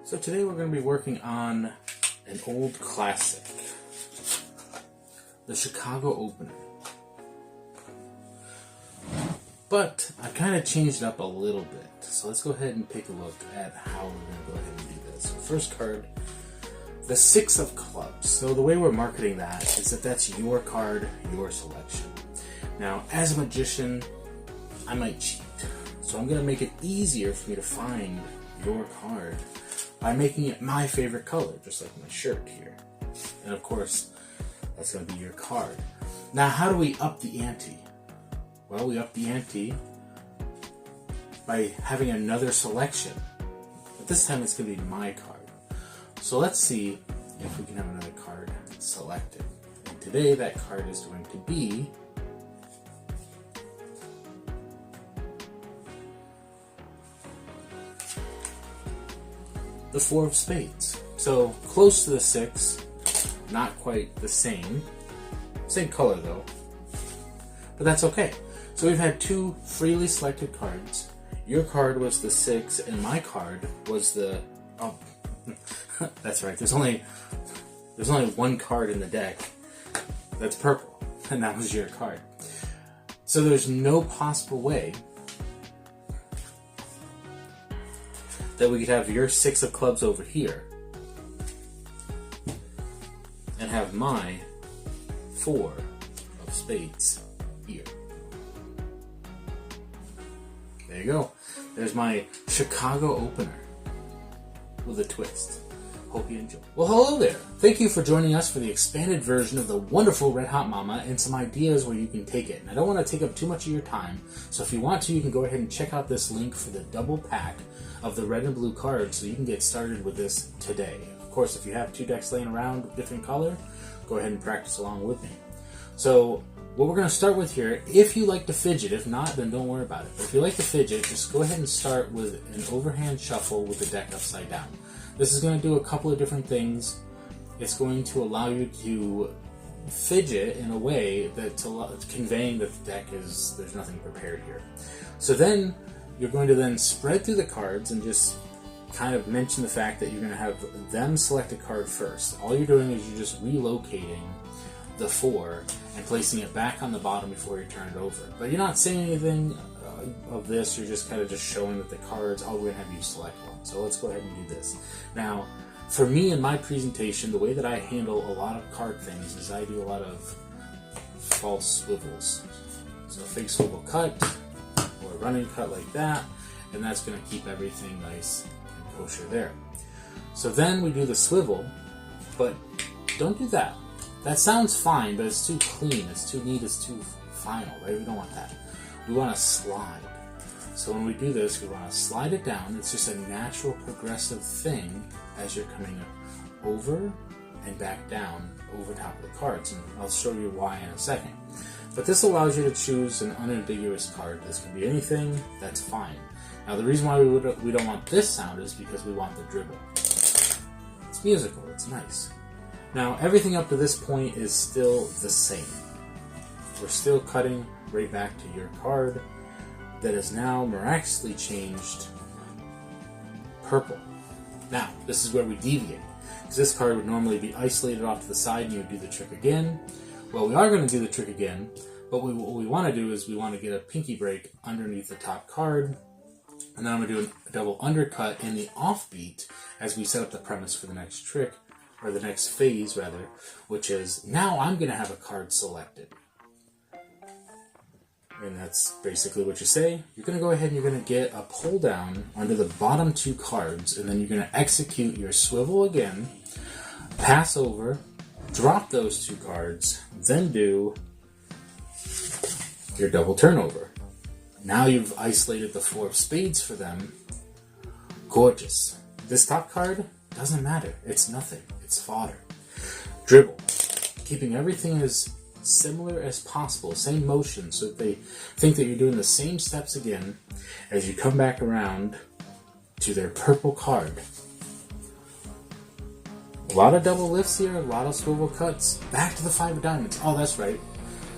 So today we're going to be working on an old classic, the Chicago Opener. But I kind of changed it up a little bit. So let's go ahead and take a look at how we're going to go ahead and do this. So first card, the Six of Clubs. So the way we're marketing that is that that's your card, your selection. Now, as a magician, I might cheat. So I'm going to make it easier for me to find your card by making it my favorite color, just like my shirt here. And of course, that's going to be your card. Now, how do we up the ante? Well, we up the ante by having another selection. But this time it's going to be my card. So let's see if we can have another card selected. And today that card is going to be the Four of Spades. So close to the six, not quite the same. Same color though. But that's okay. So we've had two freely selected cards. Your card was the six, and my card was the... Oh, that's right. There's only one card in the deck that's purple, and that was your card. So there's no possible way that we could have your Six of Clubs over here and have my Four of Spades here. There you go. There's my Chicago Opener with a twist. Hope you enjoy. Well, hello there. Thank you for joining us for the expanded version of the wonderful Red Hot Momma and some ideas where you can take it. And I don't want to take up too much of your time, so if you want to, you can go ahead and check out this link for the double pack of the red and blue cards so you can get started with this today. Of course, if you have two decks laying around with different color, go ahead and practice along with me. So what we're going to start with here, if you like to fidget, if not, then don't worry about it. But if you like to fidget, just go ahead and start with an overhand shuffle with the deck upside down. This is going to do a couple of different things. It's going to allow you to fidget in a way that's conveying that the deck is, there's nothing prepared here. So then, you're going to then spread through the cards and just kind of mention the fact that you're going to have them select a card first. All you're doing is you're just relocating the four and placing it back on the bottom before you turn it over. But you're not saying anything of this, you're just kind of just showing that the cards, we're going to have you select one. So let's go ahead and do this. Now, for me in my presentation, the way that I handle a lot of card things is I do a lot of false swivels. So a fake swivel cut, or a running cut like that, and that's going to keep everything nice and kosher there. So then we do the swivel, but don't do that. That sounds fine, but it's too clean, it's too neat, it's too final, right? We don't want that. We want to slide. So when we do this, we want to slide it down. It's just a natural progressive thing as you're coming over and back down over top of the cards. And I'll show you why in a second. But this allows you to choose an unambiguous card. This can be anything, that's fine. Now the reason why we don't want this sound is because we want the dribble. It's musical, it's nice. Now everything up to this point is still the same. We're still cutting right back to your card that is now miraculously changed purple. Now, this is where we deviate, because this card would normally be isolated off to the side and you would do the trick again. Well, we are going to do the trick again, but what we want to do is we want to get a pinky break underneath the top card, and then I'm going to do a double undercut in the offbeat as we set up the premise for the next trick, or the next phase rather, which is now I'm going to have a card selected. And that's basically what you say. You're going to go ahead and you're going to get a pull down under the bottom two cards, and then you're going to execute your swivel again, pass over, drop those two cards, then do your double turnover. Now you've isolated the Four of Spades for them. Gorgeous. This top card doesn't matter. It's nothing. It's fodder. Dribble. Keeping everything as similar as possible, same motion, so that they think that you're doing the same steps again as you come back around to their purple card. A lot of double lifts here, a lot of swivel cuts. Back to the Five of Diamonds. Oh, that's right.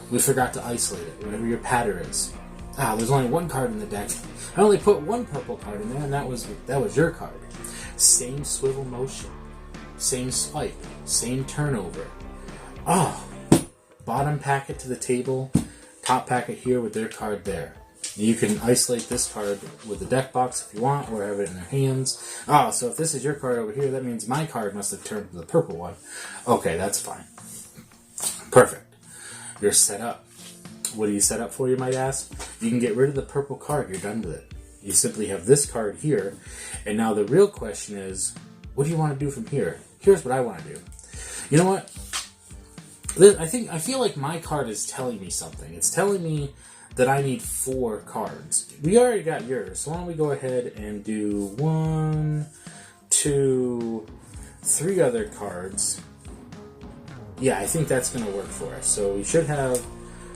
We forgot to isolate it, whatever your patter is. There's only one card in the deck. I only put one purple card in there, and that was your card. Same swivel motion, same swipe, same turnover. Oh, bottom packet to the table, top packet here with their card there. You can isolate this card with the deck box if you want, or have it in their hands. Oh, so if this is your card over here, that means my card must have turned to the purple one. Okay, that's fine. Perfect. You're set up. What do you set up for, you might ask? You can get rid of the purple card. You're done with it. You simply have this card here. And now the real question is, what do you want to do from here? Here's what I want to do. You know what? I feel like my card is telling me something. It's telling me that I need 4 cards. We already got yours, so why don't we go ahead and do 1, 2, 3 other cards. Yeah, I think that's going to work for us. So we should have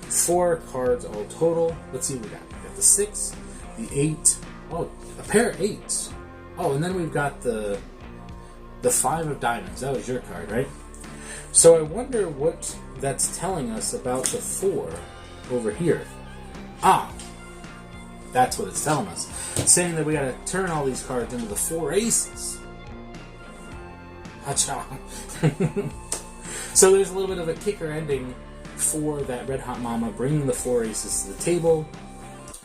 4 cards all total. Let's see what we got. We got the 6, the 8. Oh, a pair of 8s. Oh, and then we've got the 5 of diamonds. That was your card, right? So I wonder what that's telling us about the 4 over here. Ah, that's what it's telling us. It's saying that we gotta turn all these cards into the 4 aces. Hacha. So there's a little bit of a kicker ending for that Red Hot Momma, bringing the 4 aces to the table,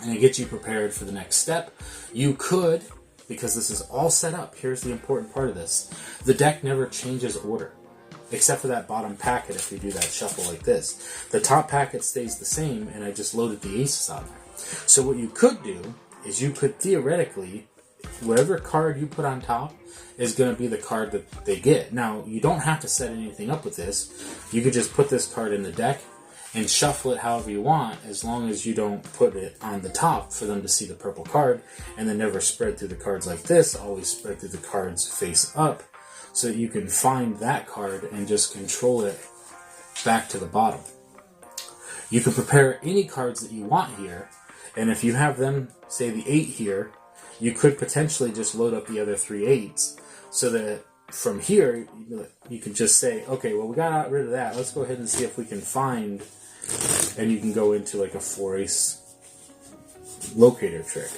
and it gets you prepared for the next step. You could, because this is all set up, here's the important part of this. The deck never changes order, except for that bottom packet if we do that shuffle like this. The top packet stays the same, and I just loaded the aces on there. So what you could do is you could theoretically, whatever card you put on top is going to be the card that they get. Now, you don't have to set anything up with this. You could just put this card in the deck and shuffle it however you want, as long as you don't put it on the top for them to see the purple card, and then never spread through the cards like this. Always spread through the cards face up, so that you can find that card and just control it back to the bottom. You can prepare any cards that you want here, and if you have them, say the 8 here, you could potentially just load up the other 3 8s, so that from here, you can just say, okay, well, we got rid of that. Let's go ahead and see if we can find, and you can go into like a 4 ace locator trick,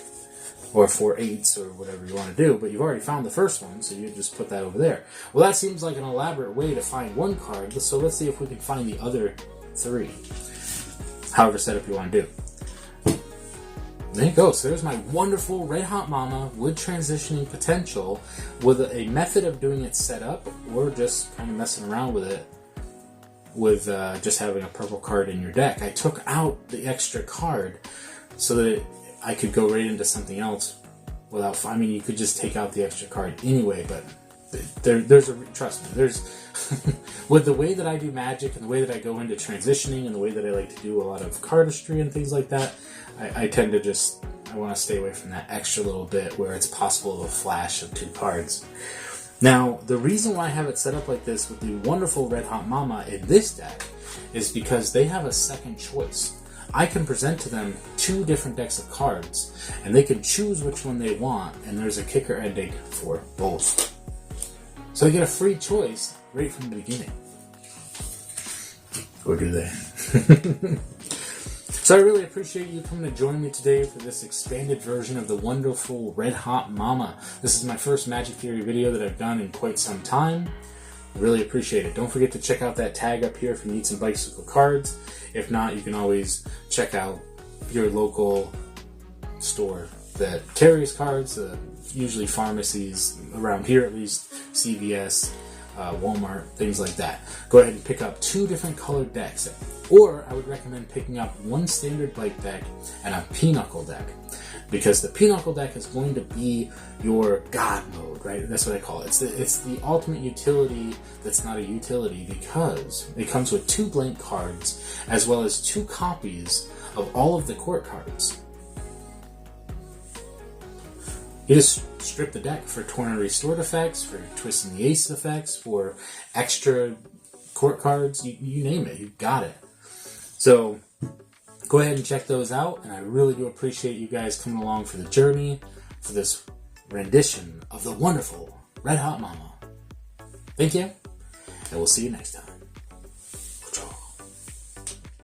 or 4 8s, or whatever you want to do, but you've already found the first one, so you just put that over there. Well, that seems like an elaborate way to find one card, so let's see if we can find the other 3. However setup you want to do. There you go. So there's my wonderful Red Hot Momma wood transitioning potential, with a method of doing it set up, or just kind of messing around with it, with just having a purple card in your deck. I took out the extra card so that I could go right into something else without. I mean, you could just take out the extra card anyway, but trust me, there's with the way that I do Magic and the way that I go into transitioning and the way that I like to do a lot of cardistry and things like that, I tend to I want to stay away from that extra little bit where it's possible of a flash of 2 cards. Now, the reason why I have it set up like this with the wonderful Red Hot Momma in this deck is because they have a second choice. I can present to them 2 different decks of cards, and they can choose which one they want, and there's a kicker ending for both. So they get a free choice right from the beginning. Or do they? So I really appreciate you coming to join me today for this expanded version of the wonderful Red Hot Momma. This is my first Magic Theory video that I've done in quite some time. I really appreciate it. Don't forget to check out that tag up here if you need some bicycle cards. If not, you can always check out your local store that carries cards, usually pharmacies around here at least, CVS, Walmart, things like that. Go ahead and pick up 2 different colored decks. Or I would recommend picking up 1 standard bike deck and a pinochle deck, because the pinochle deck is going to be your God mode, right? That's what I call it. It's the ultimate utility that's not a utility, because it comes with 2 blank cards as well as 2 copies of all of the court cards. You just strip the deck for torn and restored effects, for twisting the ace effects, for extra court cards, you name it, you've got it. So go ahead and check those out, and I really do appreciate you guys coming along for the journey, for this rendition of the wonderful Red Hot Momma. Thank you, and we'll see you next time.